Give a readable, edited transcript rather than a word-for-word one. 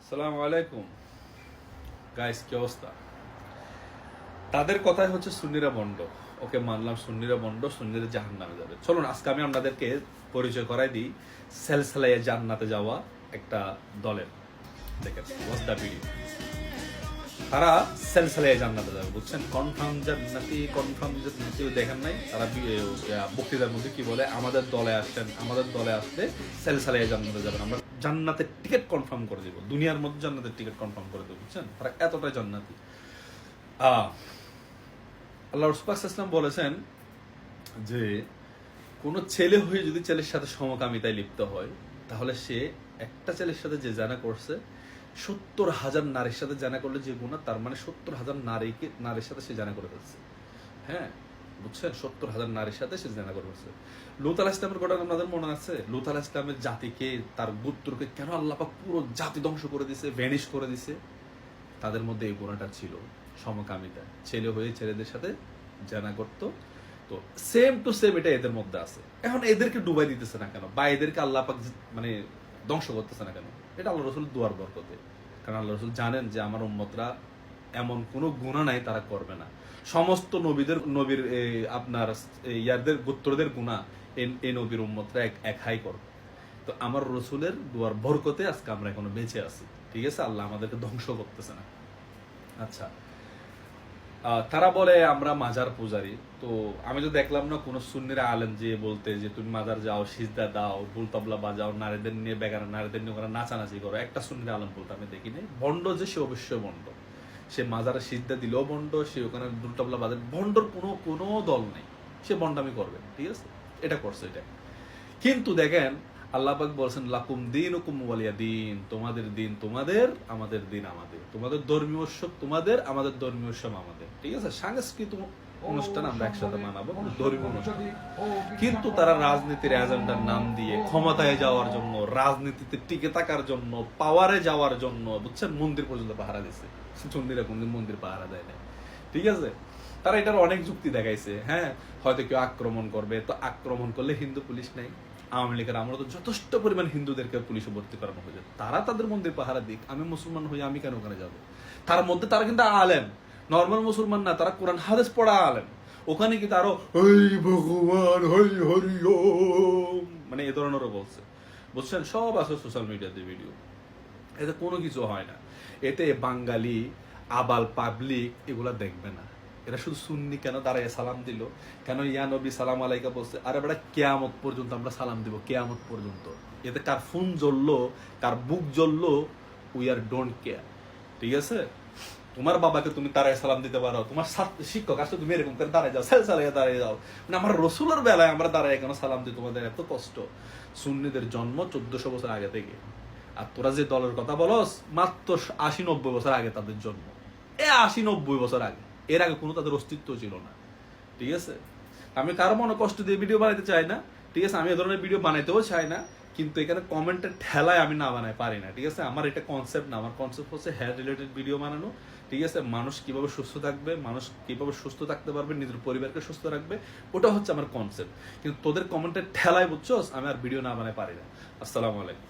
আসসালামু আলাইকুম গাইস, কি অবস্থা? তাদের কথাই হচ্ছে সুন্নিরা বন্ড। ওকে, মানলাম সুন্নিরা বন্ড, সুন্নিরা জাহান্নামে যাবে। চলুন আজকে আমি আপনাদেরকে পরিচয় করাই দিই সেলসালায়ে জান্নাতে যাওয়া একটা দলের। দেখেন, ওয়াজ দা ভিডিও। তারা সেলসালায়ে জান্নাতে যাবে, বুঝছেন? কনফার্ম জান্নাতি, কনফার্ম জান্নাতি। দেখেন নাই তারা বক্তৃতার মধ্যে কি বলে? আমাদের দলে আসেন, আমাদের দলে আসলে সেলসালায়ে জান্নাতে যাবেন, আমরা জান্নাতের টিকিট কনফার্ম করে দেবো, দুনিয়ার মধ্যে জান্নাতের টিকিট কনফার্ম করে দেবো। বুঝছেন? তারা এতটাই জান্নাতি। আল্লাহ রাসূল সাল্লাল্লাহু আলাইহি ওয়াসাল্লাম বলেছেন যে কোনো ছেলে হয়ে যদি ছেলের সাথে সমকামিতায় লিপ্ত হয়, তাহলে সে একটা ছেলের সাথে যে জানা করছে 70,000 নারীর সাথে জানা করলে যে গুনাহ, তার মানে 70,000 নারীর সাথে সে জানা করে ফেলছে। হ্যাঁ, বুঝছেন? 70,000 নারীর সাথে সে জানা করে ফেলছে। লূত আলাইহিস সালামের ঘটনা আপনাদের মনে আছে? লূত আলাইহিস সালামের জাতিকে, তার গোত্রকে কেন আল্লাহ পাক পুরো জাতি ধ্বংস করে দিছে, ভ্যানিশ করে দিছে? তাদের মধ্যে এই গুনাহটা ছিল, সমকামিতা। ছেলে হয়ে ছেলেদের সাথে জানা করতো। তো সেম টু সেম এটা এদের মধ্যে আছে। এখন এদেরকে ডুবাই দিতেছে না কেন, বা এদেরকে আল্লাহ পাক মানে ধ্বংস করতেছে না কেন? এটা আল্লাহ রসুল দুয়ার বরকতে। কারণ আল্লাহ রসুল জানেন যে আমার উম্মতরা এমন কোনো গুনাহ নাই তারা করবে না। সমস্ত নবীর আপনার ইয়ারদের গোত্রদের গুনাহ এই নবীর উম্মতরা এক হাই করবে। তো আমার রসুলের দুয়ার বরকতে আজকে আমরা এখনো বেঁচে আছি। ঠিক আছে? আল্লাহ আমাদেরকে ধ্বংস করতেছে না। আচ্ছা, তারা বলে আমরা মাজার পূজারি। তো আমি তো দেখলাম না কোনো সুন্নিরা আলেম যে বলতে যে তুমি মাজার যাও, সিজদা দাও, ঢোল তবলা বাজাও, নারীদের নিয়ে বেগানা নারীদের নিয়ে ওখানে নাচানাচি করো। একটা সুন্নিরা আলেম বলতে আমি দেখি নাই। ভণ্ড যে সে অবশ্যই ভণ্ড। সে মাজারে সিজদা দিলেও ভণ্ড, সে ওখানে ঢোল তবলা বাজায়। ভণ্ডর কোনো দল নেই, সে ভণ্ডামি করবে। ঠিক আছে? এটা করছে এটা। কিন্তু দেখেন, আল্লাহ পাক বলছেন লাকুম দীনুকুম ওয়ালিয়া দিন, তোমাদের দিন তোমাদের, আমাদের দিন আমাদের। তোমাদের ধর্মীয় উৎসব তোমাদের, আমাদের ধর্মীয় উৎসব আমাদের। ঠিক আছে? সাংস্কৃতিক অনুষ্ঠান আমরা একসাথে মানাবো, ধর্মীয় অনুষ্ঠান। কিন্তু তারা রাজনীতির এজেন্ডার নাম দিয়ে ক্ষমতায় যাওয়ার জন্য, রাজনীতিতে টিকে থাকার জন্য, পাওয়ারে যাওয়ার জন্য, বুঝছেন, মন্দির পর্যন্ত পাহারা দিচ্ছে। চন্ডিরা কোনদিন মন্দির পাহারা দেয় না। ঠিক আছে? তারা এটার অনেক যুক্তি দেখাইছে। হ্যাঁ, হয়তো কেউ আক্রমণ করবে, তো আক্রমণ করলে হিন্দু পুলিশ নেই। আওয়ামী লীগের আমরা তো যথেষ্ট পরিমাণ হিন্দুদেরকে পুলিশে ভর্তি করানো হয়েছে। তারা তাদের মন্দির পাহারা দিক, আমি মুসলমান হই, আমি কেন ওখানে যাবো? তার মধ্যে তারা কিন্তু আলেম, নর্মাল মুসলমান না, তারা কোরআন হাদিস পড়া আলেম। ওখানে কিন্তু আরো হই ভগবান, হই হরি ওম, মানে এ ধরনেরও বলছে। বুঝছেন? সব আছে সোশ্যাল মিডিয়াতে ভিডিও। এতে কোনো কিছু হয় না। এতে বাঙালি আবাল পাবলিক এগুলা দেখবে না। এরা শুধু সুন্নি কেন দাঁড়ায় সালাম দিল, কেন ইয়া নবী সালাম আলাইকা বলছে, আরে বেটা কেয়ামত পর্যন্ত আমরা সালাম দিব, কেয়ামত পর্যন্ত। এতে কার ফোন জ্বললো, কার বুক জ্বললো, উই আর ডোন্ট কেয়ার। ঠিক আছে? তোমার বাবাকে তুমি দাঁড়ায় সালাম দিতে পারো, তোমার শিক্ষক আসলে তুমি এরকম করে দাঁড়ায় যাও, সেলসালায়ে দাঁড়িয়ে যাও। মানে আমার রসুলের বেলায় আমরা দাঁড়ায় কেন সালাম দিই? তোমাদের এত কষ্ট। সুন্নিদের জন্ম 1400 বছর আগে থেকে। আর তোরা যে দলের কথা বলস, মাত্র 80-90 বছর আগে তাদের জন্ম। 80-90 বছর আগে। এর আগে কোনো তাদের অস্তিত্ব ছিল না। ঠিক আছে? আমি কারো মনে কষ্ট দিয়ে ভিডিও বানাইতে চাই না। ঠিক আছে? আমি এ ধরনের ভিডিও বানাইতেও চাই না। কিন্তু এখানে কমেন্টের ঠেলায় আমি না বানাই পারি না। ঠিক আছে? আমার এটা কনসেপ্ট না। আমার কনসেপ্ট হচ্ছে হেলথ রিলেটেড ভিডিও বানানো। ঠিক আছে? মানুষ কিভাবে সুস্থ থাকবে, মানুষ কিভাবে সুস্থ থাকতে পারবে, নিজের পরিবারকে সুস্থ রাখবে, ওটা হচ্ছে আমার কনসেপ্ট। কিন্তু তোদের কমেন্টের ঠেলায়, বুঝছস, আমি আর ভিডিও না বানাই পারি না। আসসালামু আলাইকুম।